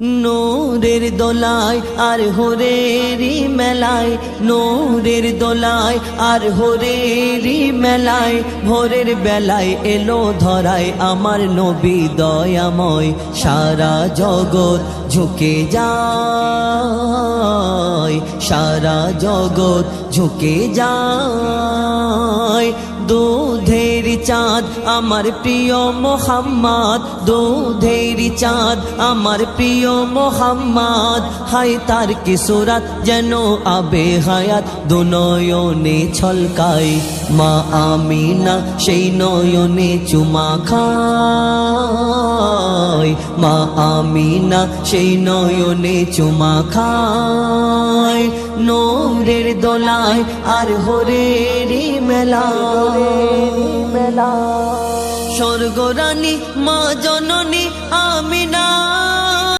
নূরের দোলায় আর হোরেরি মেলায়, নূরের দোলায় আর হোরেরি মেলায়, ভোরের বেলায় এলো ধরায় আমার নবী দয়াময়। সারা জগৎ ঝুঁকে যায়, সারা জগৎ ঝুঁকে যায়। দুধের চাঁদ আমার প্রিয় মোহাম্মদ, দুধের চাঁদ আমার প্রিয় মোহাম্মদ। হায় তার কি সুরাত যেন আবে হায়াত, দু নয়নে ছলকায়। মা আমিনা সেই নয়নে চুমা খায়, মা আমিনা সেই নয়নে চুমা খায়। নূরের দোলায় আর হোরেরি মেলায়, স্বর্গরানী মা জননী আমিনা